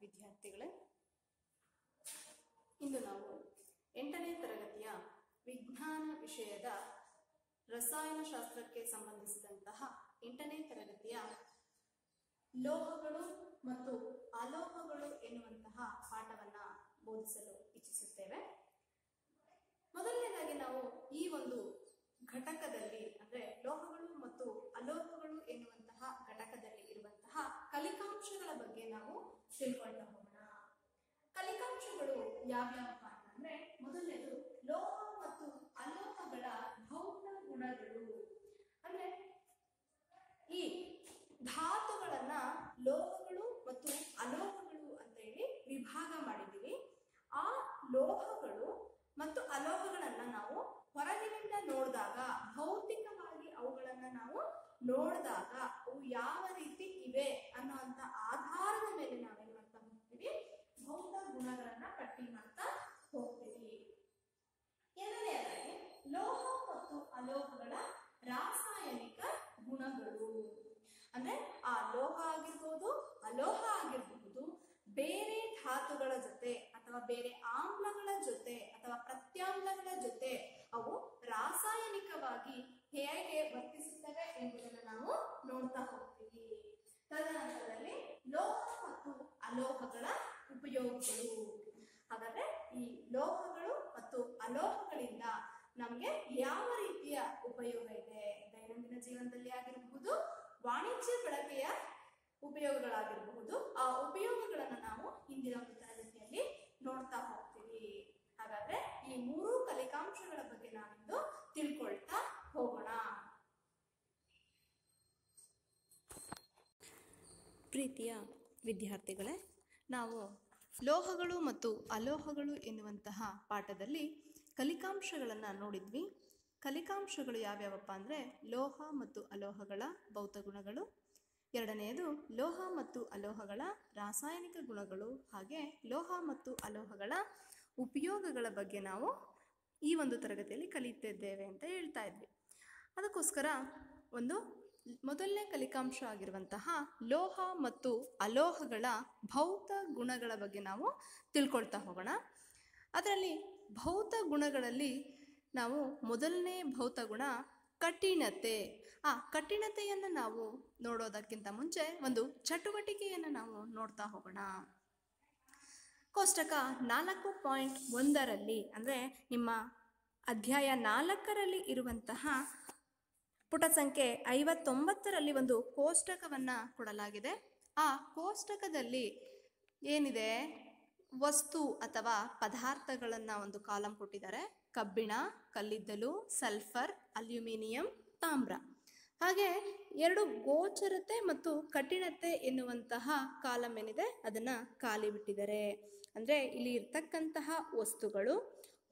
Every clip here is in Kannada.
ವಿದ್ಯಾರ್ಥಿಗಳೇ, ಇಂದು ನಾವು 8ನೇ ತರಗತಿಯ ವಿಜ್ಞಾನ ವಿಷಯದ ರಸಾಯನಶಾಸ್ತ್ರಕ್ಕೆ ಸಂಬಂಧಿಸಿದಂತಹ 8ನೇ ತರಗತಿಯ ಲೋಹಗಳು ಮತ್ತು ಅಲೋಹಗಳು ಎನ್ನುವಂತಹ ಪಾಠವನ್ನ ಬೋಧಿಸಲು ಇಚ್ಛಿಸುತ್ತೇವೆ. ಮೊದಲನೇದಾಗಿ ನಾವು ಈ ಒಂದು ಘಟಕದಲ್ಲಿ ಅಂದ್ರೆ ಲೋಹಗಳು ಮತ್ತು ಅಲೋಹಗಳು ಎನ್ನುವಂತಹ ಘಟಕದಲ್ಲಿ ಇರುವಂತಹ ಕಲಿಕಾಂಶಗಳ ಬಗ್ಗೆ ನಾವು ತಿಳ್ಕೊಳ್ತಾ ಹೋಗೋಣ. ಕಲಿಕಾಂಶಗಳು ಯಾವ್ಯಾವ ಅಂದ್ರೆ ಮೊದಲನೇದು ಲೋಹ ಮತ್ತು ಅಲೋಹಗಳ ಭೌತ ಗುಣಗಳು. ಅಂದ್ರೆ ಈ ಧಾತುಗಳನ್ನ ಲೋಹಗಳು ಮತ್ತು ಅಲೋಹಗಳು ಅಂತ ಹೇಳಿ ವಿಭಾಗ ಮಾಡಿದ್ದೀವಿ. ಆ ಲೋಹಗಳು ಮತ್ತು ಅಲೋಹಗಳನ್ನ ನಾವು ಹೊರಗಿನಿಂದ ನೋಡಿದಾಗ, ಭೌತಿಕವಾಗಿ ಅವುಗಳನ್ನ ನಾವು ನೋಡಿದಾಗ ಅವು ಯಾವ ರೀತಿ ಇವೆ ಅನ್ನುವಂತ ಆಧಾರದ ಮೇಲೆ ನಾವೇನ್ ಮಾಡ್ತಾ ಹೋಗ್ತೀವಿ, ಭೌತ ಗುಣಗಳನ್ನ ಪಟ್ಟಿ ಮಾಡ್ತಾ ಹೋಗ್ತೀವಿ. ಎರಡನೆಯದಾಗಿ ಲೋಹ ಮತ್ತು ಅಲೋಹಗಳ ರಾಸಾಯನಿಕ ಗುಣಗಳು. ಅಂದ್ರೆ ಆ ಲೋಹ ಆಗಿರ್ಬೋದು, ಅಲೋಹ ಆಗಿರಬಹುದು, ಬೇರೆ ಧಾತುಗಳ ಜೊತೆ ಅಥವಾ ಬೇರೆ ಆಮ್ಲಗಳ ಜೊತೆ ಅಥವಾ ಪ್ರತ್ಯಾಮ್ಲಗಳ ಜೊತೆ ಅವು ರಾಸಾಯನಿಕವಾಗಿ ಹೇಗೆ ವರ್ತಿಸುತ್ತವೆ ಎಂಬುದನ್ನು ನಾವು ನೋಡ್ತಾ ಹೋಗ್ತೀವಿ. ತದನಂತರದಲ್ಲಿ ಲೋಹ ಮತ್ತು ಅಲೋಹಗಳ ಉಪಯೋಗಗಳು. ಹಾಗಾದ್ರೆ ಈ ಲೋಹಗಳು ಮತ್ತು ಅಲೋಹಗಳಿಂದ ನಮಗೆ ಯಾವ ರೀತಿಯ ಉಪಯೋಗ ಇದೆ, ದೈನಂದಿನ ಜೀವನದಲ್ಲಿ ಆಗಿರಬಹುದು, ವಾಣಿಜ್ಯ ಬಳಕೆಯ ಉಪಯೋಗಗಳಾಗಿರಬಹುದು, ಆ ಉಪಯೋಗಗಳನ್ನು ನಾವು ಇಂದಿನ ಒಂದು ತರಗತಿಯಲ್ಲಿ ನೋಡ್ತಾ ಹೋಗ್ತೀವಿ. ಹಾಗಾದ್ರೆ ಈ 3 ಕಲಿಕಾಂಶಗಳ ಬಗ್ಗೆ ನಾವಿಂದು ತಿಳ್ಕೊಳ್ತಾ ಹೋಗೋಣ. ಪ್ರೀತಿಯ ವಿದ್ಯಾರ್ಥಿಗಳೇ, ನಾವು ಲೋಹಗಳು ಮತ್ತು ಅಲೋಹಗಳು ಎನ್ನುವಂತಹ ಪಾಠದಲ್ಲಿ ಕಲಿಕಾಂಶಗಳನ್ನು ನೋಡಿದ್ವಿ. ಕಲಿಕಾಂಶಗಳು ಯಾವ್ಯಾವಪ್ಪ ಅಂದರೆ ಲೋಹ ಮತ್ತು ಅಲೋಹಗಳ ಭೌತ ಗುಣಗಳು, ಎರಡನೆಯದು ಲೋಹ ಮತ್ತು ಅಲೋಹಗಳ ರಾಸಾಯನಿಕ ಗುಣಗಳು, ಹಾಗೆ ಲೋಹ ಮತ್ತು ಅಲೋಹಗಳ ಉಪಯೋಗಗಳ ಬಗ್ಗೆ ನಾವು ಈ ಒಂದು ತರಗತಿಯಲ್ಲಿ ಕಲಿಯುತ್ತಿದ್ದೇವೆ ಅಂತ ಹೇಳ್ತಾ ಇದ್ವಿ. ಅದಕ್ಕೋಸ್ಕರ ಒಂದು ಮೊದಲನೇ ಕಲಿಕಾಂಶ ಆಗಿರುವಂತಹ ಲೋಹ ಮತ್ತು ಅಲೋಹಗಳ ಭೌತ ಗುಣಗಳ ಬಗ್ಗೆ ನಾವು ತಿಳ್ಕೊಳ್ತಾ ಹೋಗೋಣ. ಅದರಲ್ಲಿ ಭೌತ ಗುಣಗಳಲ್ಲಿ ನಾವು ಮೊದಲನೇ ಭೌತ ಗುಣ ಕಠಿಣತೆ. ಆ ಕಠಿಣತೆಯನ್ನು ನಾವು ನೋಡೋದಕ್ಕಿಂತ ಮುಂಚೆ ಒಂದು ಚಟುವಟಿಕೆಯನ್ನು ನಾವು ನೋಡ್ತಾ ಹೋಗೋಣ. ಕೋಷ್ಟಕ 4.1ರಲ್ಲಿ ಅಂದರೆ ನಿಮ್ಮ ಅಧ್ಯಾಯ 4ರಲ್ಲಿ ಇರುವಂತಹ ಪುಟ ಸಂಖ್ಯೆ 59ರಲ್ಲಿ ಒಂದು ಕೋಷ್ಟಕವನ್ನು ಕೊಡಲಾಗಿದೆ. ಆ ಕೋಷ್ಟಕದಲ್ಲಿ ಏನಿದೆ, ವಸ್ತು ಅಥವಾ ಪದಾರ್ಥಗಳನ್ನು ಒಂದು ಕಾಲಂ ಕೊಟ್ಟಿದ್ದಾರೆ. ಕಬ್ಬಿಣ, ಕಲ್ಲಿದ್ದಲು, ಸಲ್ಫರ್, ಅಲ್ಯೂಮಿನಿಯಂ, ತಾಮ್ರ. ಹಾಗೆ 2 ಗೋಚರತೆ ಮತ್ತು ಕಠಿಣತೆ ಎನ್ನುವಂತಹ ಕಾಲಂ ಏನಿದೆ ಅದನ್ನು ಖಾಲಿ ಬಿಟ್ಟಿದ್ದಾರೆ. ಅಂದರೆ ಇಲ್ಲಿ ಇರ್ತಕ್ಕಂತಹ ವಸ್ತುಗಳು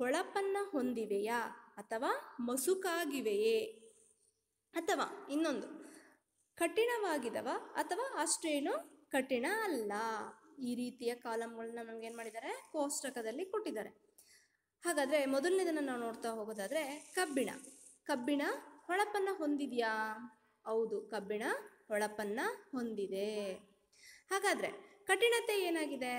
ಹೊಳಪನ್ನು ಹೊಂದಿವೆಯಾ ಅಥವಾ ಮಸುಕಾಗಿವೆಯೇ ಅಥವಾ ಇನ್ನೊಂದು ಕಠಿಣವಾಗಿದವ ಅಥವಾ ಅಷ್ಟೇನು ಕಠಿಣ ಅಲ್ಲ. ಈ ರೀತಿಯ ಕಾಲಂಗಳನ್ನ ನಮ್ಗೇನು ಮಾಡಿದ್ದಾರೆ, ಕೋಷ್ಟಕದಲ್ಲಿ ಕೊಟ್ಟಿದ್ದಾರೆ. ಹಾಗಾದರೆ ಮೊದಲನೇದನ್ನು ನಾವು ನೋಡ್ತಾ ಹೋಗೋದಾದರೆ ಕಬ್ಬಿಣ ಹೊಳಪನ್ನು ಹೊಂದಿದೆಯಾ? ಹೌದು, ಕಬ್ಬಿಣ ಹೊಳಪನ್ನು ಹೊಂದಿದೆ. ಹಾಗಾದರೆ ಕಠಿಣತೆ ಏನಾಗಿದೆ?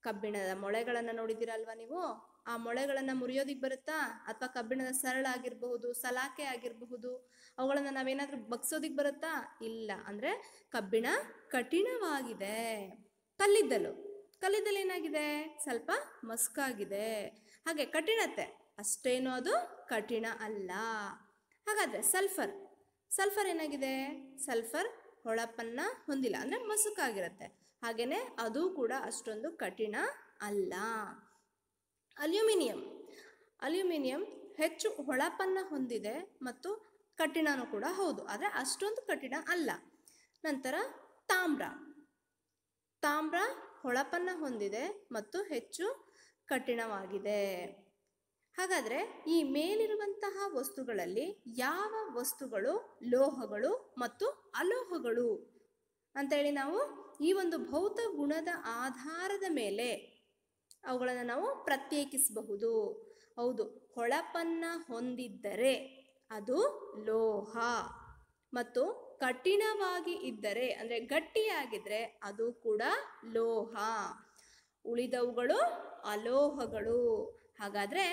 ಕಬ್ಬಿಣದ ಮೊಳೆಗಳನ್ನು ನೋಡಿದ್ದೀರಲ್ವ ನೀವು? ಆ ಮೊಳೆಗಳನ್ನು ಮುರಿಯೋದಿಕ್ಕೆ ಬರುತ್ತಾ? ಅಥವಾ ಕಬ್ಬಿಣದ ಸರಳ ಆಗಿರಬಹುದು, ಸಲಾಕೆ ಆಗಿರಬಹುದು, ಅವುಗಳನ್ನು ನಾವೇನಾದರೂ ಬಗ್ಸೋದಿಕ್ಕೆ ಬರುತ್ತಾ? ಇಲ್ಲ. ಅಂದರೆ ಕಬ್ಬಿಣ ಕಠಿಣವಾಗಿದೆ. ಕಲ್ಲಿದ್ದಲು ಏನಾಗಿದೆ? ಸ್ವಲ್ಪ ಮಸ್ಕಾಗಿದೆ. ಹಾಗೆ ಕಠಿಣತೆ ಅಷ್ಟೇನು ಅದು ಕಠಿಣ ಅಲ್ಲ. ಹಾಗಾದರೆ ಸಲ್ಫರ್ ಏನಾಗಿದೆ? ಸಲ್ಫರ್ ಹೊಳಪನ್ನು ಹೊಂದಿಲ್ಲ, ಅಂದರೆ ಮಸುಕಾಗಿರುತ್ತೆ. ಹಾಗೆಯೇ ಅದು ಕೂಡ ಅಷ್ಟೊಂದು ಕಠಿಣ ಅಲ್ಲ. ಅಲ್ಯೂಮಿನಿಯಂ ಹೆಚ್ಚು ಹೊಳಪನ್ನು ಹೊಂದಿದೆ ಮತ್ತು ಕಠಿಣನೂ ಕೂಡ ಹೌದು, ಆದರೆ ಅಷ್ಟೊಂದು ಕಠಿಣ ಅಲ್ಲ. ನಂತರ ತಾಮ್ರ ಹೊಳಪನ್ನು ಹೊಂದಿದೆ ಮತ್ತು ಹೆಚ್ಚು ಕಠಿಣವಾಗಿದೆ. ಹಾಗಾದರೆ ಈ ಮೇಲಿರುವಂತಹ ವಸ್ತುಗಳಲ್ಲಿ ಯಾವ ವಸ್ತುಗಳು ಲೋಹಗಳು ಮತ್ತು ಅಲೋಹಗಳು ಅಂತೇಳಿ ನಾವು ಈ ಒಂದು ಭೌತ ಗುಣದ ಆಧಾರದ ಮೇಲೆ ಅವುಗಳನ್ನು ನಾವು ಪ್ರತ್ಯೇಕಿಸಬಹುದು. ಹೌದು, ಹೊಳಪನ್ನು ಹೊಂದಿದ್ದರೆ ಅದು ಲೋಹ ಮತ್ತು ಕಠಿಣವಾಗಿ ಇದ್ದರೆ ಅಂದರೆ ಗಟ್ಟಿಯಾಗಿದ್ರೆ ಅದು ಕೂಡ ಲೋಹ. ಉಳಿದವುಗಳು ಅಲೋಹಗಳು. ಹಾಗಾದರೆ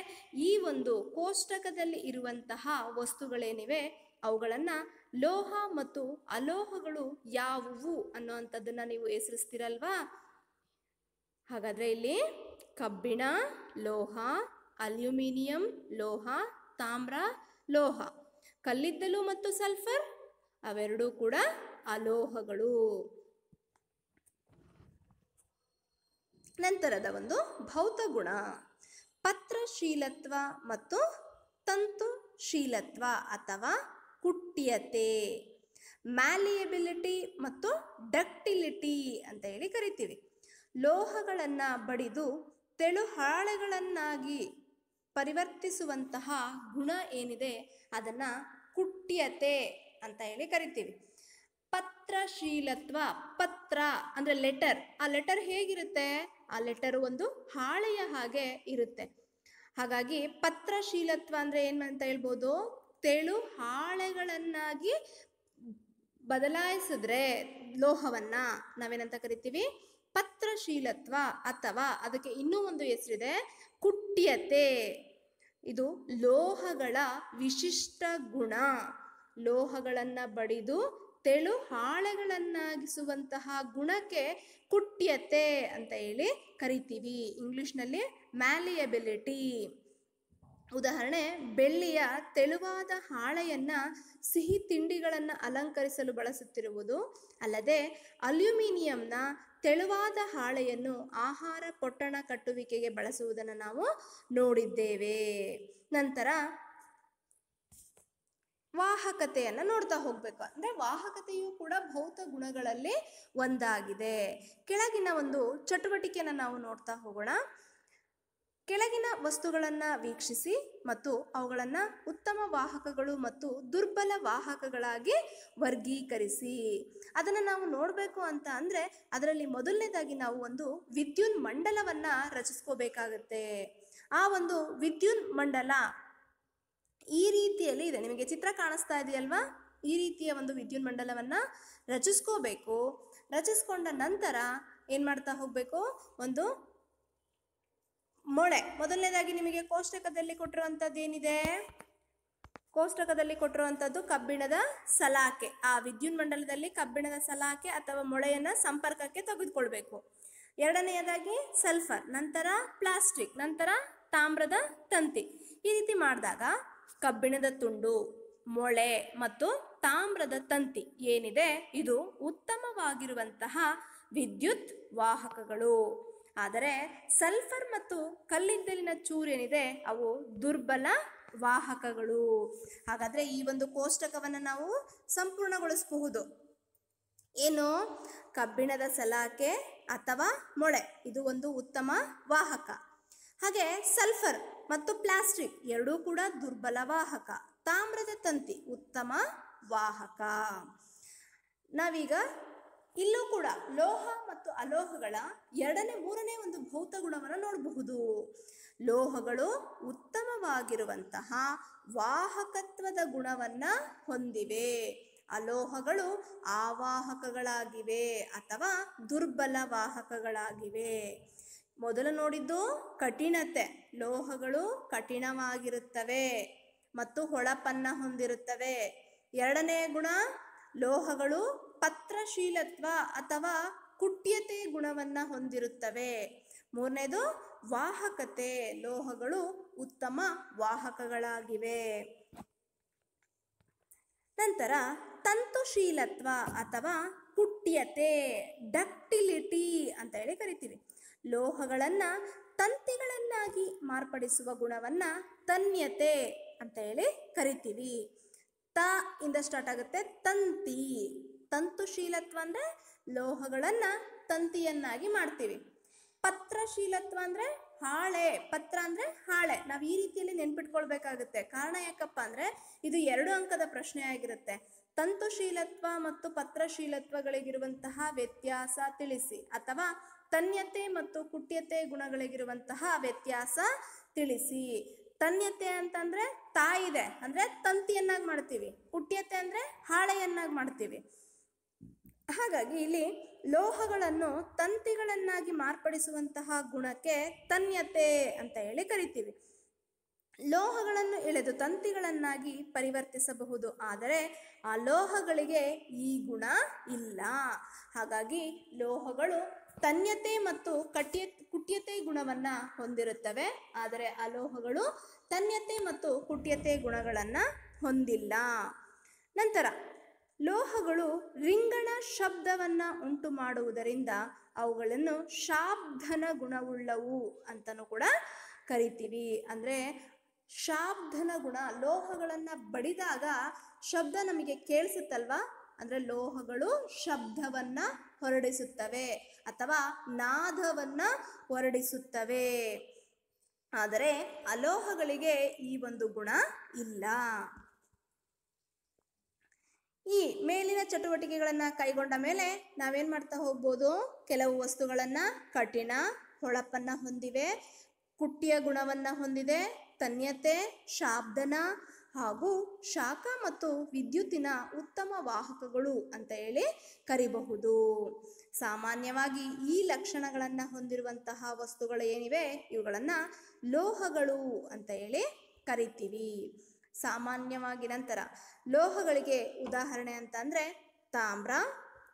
ಈ ಒಂದು ಕೋಷ್ಟಕದಲ್ಲಿ ಇರುವಂತಹ ವಸ್ತುಗಳೇನಿವೆ ಅವುಗಳನ್ನು ಲೋಹ ಮತ್ತು ಅಲೋಹಗಳು ಯಾವುವು ಅನ್ನುವಂಥದ್ದನ್ನು ನೀವು ಹೆಸರಿಸ್ತೀರಲ್ವಾ? ಹಾಗಾದರೆ ಇಲ್ಲಿ ಕಬ್ಬಿಣ ಲೋಹ, ಅಲ್ಯೂಮಿನಿಯಂ ಲೋಹ, ತಾಮ್ರ ಲೋಹ. ಕಲ್ಲಿದ್ದಲು ಮತ್ತು ಸಲ್ಫರ್ ಅವೆರಡೂ ಕೂಡ ಅಲೋಹಗಳು. ನಂತರದ ಒಂದು ಭೌತಗುಣ ಪತ್ರಶೀಲತ್ವ ಮತ್ತು ತಂತುಶೀಲತ್ವ ಅಥವಾ ಕುಟ್ಯತೆ, ಮ್ಯಾಲಿಯಬಿಲಿಟಿ ಮತ್ತು ಡಕ್ಟಿಲಿಟಿ ಅಂತ ಹೇಳಿ ಕರಿತೀವಿ. ಲೋಹಗಳನ್ನು ಬಡಿದು ತೆಳು ಹಾಳೆಗಳನ್ನಾಗಿ ಪರಿವರ್ತಿಸುವಂತಹ ಗುಣ ಏನಿದೆ ಅದನ್ನು ಕುಟ್ಯತೆ ಅಂತ ಹೇಳಿ ಕರಿತೀವಿ. ಪತ್ರಶೀಲತ್ವ, ಪತ್ರ ಅಂದರೆ ಲೆಟರ್. ಆ ಲೆಟರ್ ಹೇಗಿರುತ್ತೆ? ಆ ಲೆಟರ್ ಒಂದು ಹಾಳೆಯ ಹಾಗೆ ಇರುತ್ತೆ. ಹಾಗಾಗಿ ಪತ್ರಶೀಲತ್ವ ಅಂದರೆ ಏನು ಅಂತ ಹೇಳ್ಬೋದು? ತೆಳು ಹಾಳೆಗಳನ್ನಾಗಿ ಬದಲಾಯಿಸಿದ್ರೆ ಲೋಹವನ್ನು ನಾವೇನಂತ ಕರಿತೀವಿ? ಪತ್ರಶೀಲತ್ವ. ಅಥವಾ ಅದಕ್ಕೆ ಇನ್ನೂ ಒಂದು ಹೆಸರಿದೆ, ಕುಟ್ಯತೆ. ಇದು ಲೋಹಗಳ ವಿಶಿಷ್ಟ ಗುಣ. ಲೋಹಗಳನ್ನು ಬಡಿದು ತೆಳು ಹಾಳೆಗಳನ್ನಾಗಿಸುವಂತಹ ಗುಣಕ್ಕೆ ಕುಟ್ಯತೆ ಅಂತ ಹೇಳಿ ಕರಿತೀವಿ. ಇಂಗ್ಲಿಷ್ನಲ್ಲಿ ಮ್ಯಾಲಿಯಬಿಲಿಟಿ. ಉದಾಹರಣೆ, ಬೆಳ್ಳಿಯ ತೆಳುವಾದ ಹಾಳೆಯನ್ನು ಸಿಹಿ ತಿಂಡಿಗಳನ್ನು ಅಲಂಕರಿಸಲು ಬಳಸುತ್ತಿರುವುದು. ಅಲ್ಲದೆ ಅಲ್ಯೂಮಿನಿಯಂನ ತೆಳುವಾದ ಹಾಳೆಯನ್ನು ಆಹಾರ ಪೊಟ್ಟಣ ಕಟ್ಟುವಿಕೆಗೆ ಬಳಸುವುದನ್ನು ನಾವು ನೋಡಿದ್ದೇವೆ. ನಂತರ ವಾಹಕತೆಯನ್ನು ನೋಡ್ತಾ ಹೋಗ್ಬೇಕು. ಅಂದರೆ ವಾಹಕತೆಯು ಕೂಡ ಭೌತ ಗುಣಗಳಲ್ಲಿ ಒಂದಾಗಿದೆ. ಕೆಳಗಿನ ಒಂದು ಚಟುವಟಿಕೆಯನ್ನು ನಾವು ನೋಡ್ತಾ ಹೋಗೋಣ. ಕೆಳಗಿನ ವಸ್ತುಗಳನ್ನು ವೀಕ್ಷಿಸಿ ಮತ್ತು ಅವುಗಳನ್ನು ಉತ್ತಮ ವಾಹಕಗಳು ಮತ್ತು ದುರ್ಬಲ ವಾಹಕಗಳಾಗಿ ವರ್ಗೀಕರಿಸಿ. ಅದನ್ನು ನಾವು ನೋಡಬೇಕು ಅಂತ ಅಂದರೆ ಅದರಲ್ಲಿ ಮೊದಲನೇದಾಗಿ ನಾವು ಒಂದು ವಿದ್ಯುನ್ ಮಂಡಲವನ್ನು ರಚಿಸ್ಕೋಬೇಕಾಗತ್ತೆ. ಆ ಒಂದು ವಿದ್ಯುನ್ ಮಂಡಲ ಈ ರೀತಿಯಲ್ಲಿ ಇದೆ. ನಿಮಗೆ ಚಿತ್ರ ಕಾಣಿಸ್ತಾ ಇದೆಯಲ್ವಾ? ಈ ರೀತಿಯ ಒಂದು ವಿದ್ಯುನ್ ಮಂಡಲವನ್ನು ರಚಿಸ್ಕೋಬೇಕು. ರಚಿಸ್ಕೊಂಡ ನಂತರ ಏನು ಮಾಡ್ತಾ ಹೋಗಬೇಕು? ಒಂದು ಮೊಳೆ. ಮೊದಲನೇದಾಗಿ ನಿಮಗೆ ಕೋಷ್ಟಕದಲ್ಲಿ ಕೊಟ್ಟಿರುವಂಥದ್ದು ಏನಿದೆ? ಕೋಷ್ಟಕದಲ್ಲಿ ಕೊಟ್ಟಿರುವಂಥದ್ದು ಕಬ್ಬಿಣದ ಸಲಾಕೆ. ಆ ವಿದ್ಯುನ್ ಮಂಡಲದಲ್ಲಿ ಕಬ್ಬಿಣದ ಸಲಾಕೆ ಅಥವಾ ಮೊಳೆಯನ್ನು ಸಂಪರ್ಕಕ್ಕೆ ತೆಗೆದುಕೊಳ್ಬೇಕು. ಎರಡನೆಯದಾಗಿ ಸಲ್ಫರ್, ನಂತರ ಪ್ಲಾಸ್ಟಿಕ್, ನಂತರ ತಾಮ್ರದ ತಂತಿ. ಈ ರೀತಿ ಮಾಡಿದಾಗ ಕಬ್ಬಿಣದ ತುಂಡು, ಮೊಳೆ ಮತ್ತು ತಾಮ್ರದ ತಂತಿ ಏನಿದೆ ಇದು ಉತ್ತಮವಾಗಿರುವಂತಹ ವಿದ್ಯುತ್ ವಾಹಕಗಳು. ಆದರೆ ಸಲ್ಫರ್ ಮತ್ತು ಕಲ್ಲಿದ್ದಲಿನ ಚೂರು ಏನಿದೆ ಅವು ದುರ್ಬಲ ವಾಹಕಗಳು. ಹಾಗಾದರೆ ಈ ಒಂದು ಕೋಷ್ಟಕವನ್ನು ನಾವು ಸಂಪೂರ್ಣಗೊಳಿಸಬಹುದು. ಏನು? ಕಬ್ಬಿಣದ ಸಲಾಕೆ ಅಥವಾ ಮೊಳೆ ಇದು ಒಂದು ಉತ್ತಮ ವಾಹಕ. ಹಾಗೆ ಸಲ್ಫರ್ ಮತ್ತು ಪ್ಲಾಸ್ಟಿಕ್ ಎರಡೂ ಕೂಡ ದುರ್ಬಲ ವಾಹಕ. ತಾಮ್ರದ ತಂತಿ ಉತ್ತಮ ವಾಹಕ. ನಾವೀಗ ಇಲ್ಲೂ ಕೂಡ ಲೋಹ ಮತ್ತು ಅಲೋಹಗಳ ಎರಡನೇ ಮೂರನೇ ಒಂದು ಭೌತ ಗುಣವನ್ನು ನೋಡಬಹುದು. ಲೋಹಗಳು ಉತ್ತಮವಾಗಿರುವಂತಹ ವಾಹಕತ್ವದ ಗುಣವನ್ನು ಹೊಂದಿವೆ. ಅಲೋಹಗಳು ಆವಾಹಕಗಳಾಗಿವೆ ಅಥವಾ ದುರ್ಬಲ ವಾಹಕಗಳಾಗಿವೆ. ಮೊದಲು ನೋಡಿದ್ದು ಕಠಿಣತೆ. ಲೋಹಗಳು ಕಠಿಣವಾಗಿರುತ್ತವೆ ಮತ್ತು ಹೊಳಪನ್ನು ಹೊಂದಿರುತ್ತವೆ. ಎರಡನೆಯ ಗುಣ ಲೋಹಗಳು ಪತ್ರಶೀಲತ್ವ ಅಥವಾ ಕುಟ್ಯತೆ ಗುಣವನ್ನು ಹೊಂದಿರುತ್ತವೆ. ಮೂರನೇದು ವಾಹಕತೆ. ಲೋಹಗಳು ಉತ್ತಮ ವಾಹಕಗಳಾಗಿವೆ. ನಂತರ ತಂತುಶೀಲತ್ವ ಅಥವಾ ಕುಟ್ಯತೆ, ಡಕ್ಟಿಲಿಟಿ ಅಂತ ಹೇಳಿ ಕರಿತೀವಿ. ಲೋಹಗಳನ್ನು ತಂತಿಗಳನ್ನಾಗಿ ಮಾರ್ಪಡಿಸುವ ಗುಣವನ್ನು ತನ್ಯತೆ ಅಂತ ಹೇಳಿ ಕರಿತೀವಿ. ತ ಇಂದ ಸ್ಟಾರ್ಟ್ ಆಗುತ್ತೆ ತಂತಿ. ತಂತುಶೀಲತ್ವ ಅಂದರೆ ಲೋಹಗಳನ್ನು ತಂತಿಯನ್ನಾಗಿ ಮಾಡ್ತೀವಿ. ಪತ್ರಶೀಲತ್ವ ಅಂದರೆ ಹಾಳೆ. ಪತ್ರ ಅಂದರೆ ಹಾಳೆ. ನಾವು ಈ ರೀತಿಯಲ್ಲಿ ನೆನ್ಪಿಟ್ಕೊಳ್ಬೇಕಾಗುತ್ತೆ. ಕಾರಣ ಯಾಕಪ್ಪ ಅಂದರೆ ಇದು 2 ಅಂಕದ ಪ್ರಶ್ನೆ ಆಗಿರುತ್ತೆ. ತಂತುಶೀಲತ್ವ ಮತ್ತು ಪತ್ರಶೀಲತ್ವಗಳಿಗಿರುವಂತಹ ವ್ಯತ್ಯಾಸ ತಿಳಿಸಿ ಅಥವಾ ತನ್ಯತೆ ಮತ್ತು ಕುಟ್ಯತೆ ಗುಣಗಳಿಗಿರುವಂತಹ ವ್ಯತ್ಯಾಸ ತಿಳಿಸಿ. ತನ್ಯತೆ ಅಂತಂದ್ರೆ ತಾಯಿದೆ ಅಂದ್ರೆ ತಂತಿಯನ್ನಾಗಿ ಮಾಡ್ತೀವಿ, ಕುಟ್ಯತೆ ಅಂದ್ರೆ ಹಾಳೆಯನ್ನಾಗಿ ಮಾಡ್ತೀವಿ. ಹಾಗಾಗಿ ಇಲ್ಲಿ ಲೋಹಗಳನ್ನು ತಂತಿಗಳನ್ನಾಗಿ ಮಾರ್ಪಡಿಸುವಂತಹ ಗುಣಕ್ಕೆ ತನ್ಯತೆ ಅಂತ ಹೇಳಿ ಕರಿತೀವಿ. ಲೋಹಗಳನ್ನು ಎಳೆದು ತಂತಿಗಳನ್ನಾಗಿ ಪರಿವರ್ತಿಸಬಹುದು, ಆದರೆ ಆ ಲೋಹಗಳಿಗೆ ಈ ಗುಣ ಇಲ್ಲ. ಹಾಗಾಗಿ ಲೋಹಗಳು ತನ್ಯತೆ ಮತ್ತು ಕುಟ್ಯತೆ ಗುಣವನ್ನ ಹೊಂದಿರುತ್ತವೆ, ಆದರೆ ಅಲೋಹಗಳು ತನ್ಯತೆ ಮತ್ತು ಕುಟ್ಯತೆ ಗುಣಗಳನ್ನ ಹೊಂದಿಲ್ಲ. ನಂತರ ಲೋಹಗಳು ರಿಂಗಣ ಶಬ್ದವನ್ನ ಉಂಟು ಮಾಡುವುದರಿಂದ ಅವುಗಳನ್ನು ಶಾಬ್ದನ ಗುಣವುಳ್ಳವು ಅಂತಲೂ ಕೂಡ ಕರಿತೀವಿ. ಅಂದ್ರೆ ಶಾಬ್ದನ ಗುಣ, ಲೋಹಗಳನ್ನ ಬಡಿದಾಗ ಶಬ್ದ ನಮಗೆ ಕೇಳಿಸುತ್ತಲ್ವಾ, ಅಂದ್ರೆ ಲೋಹಗಳು ಶಬ್ದವನ್ನ ಹೊರಡಿಸುತ್ತವೆ ಅಥವಾ ನಾದವನ್ನ ಹೊರಡಿಸುತ್ತವೆ, ಆದರೆ ಅಲೋಹಗಳಿಗೆ ಈ ಒಂದು ಗುಣ ಇಲ್ಲ. ಈ ಮೇಲಿನ ಚಟುವಟಿಕೆಗಳನ್ನ ಕೈಗೊಂಡ ಮೇಲೆ ನಾವೇನ್ ಮಾಡ್ತಾ ಹೋಗ್ಬೋದು, ಕೆಲವು ವಸ್ತುಗಳನ್ನ ಕಠಿಣ ಹೊಳಪನ್ನ ಹೊಂದಿವೆ, ಕುಟ್ಯ ಗುಣವನ್ನ ಹೊಂದಿದೆ, ತನ್ಯತೆ, ಶಾಬ್ದನ ಹಾಗೂ ಶಾಖ ಮತ್ತು ವಿದ್ಯುತ್ತಿನ ಉತ್ತಮ ವಾಹಕಗಳು ಅಂತ ಹೇಳಿ ಕರಿಬಹುದು. ಸಾಮಾನ್ಯವಾಗಿ ಈ ಲಕ್ಷಣಗಳನ್ನ ಹೊಂದಿರುವಂತಹ ವಸ್ತುಗಳು ಏನಿವೆ ಇವುಗಳನ್ನ ಲೋಹಗಳು ಅಂತ ಹೇಳಿ ಕರಿತೀವಿ ಸಾಮಾನ್ಯವಾಗಿ. ನಂತರ ಲೋಹಗಳಿಗೆ ಉದಾಹರಣೆ ಅಂತ ಅಂದ್ರೆ ತಾಮ್ರ,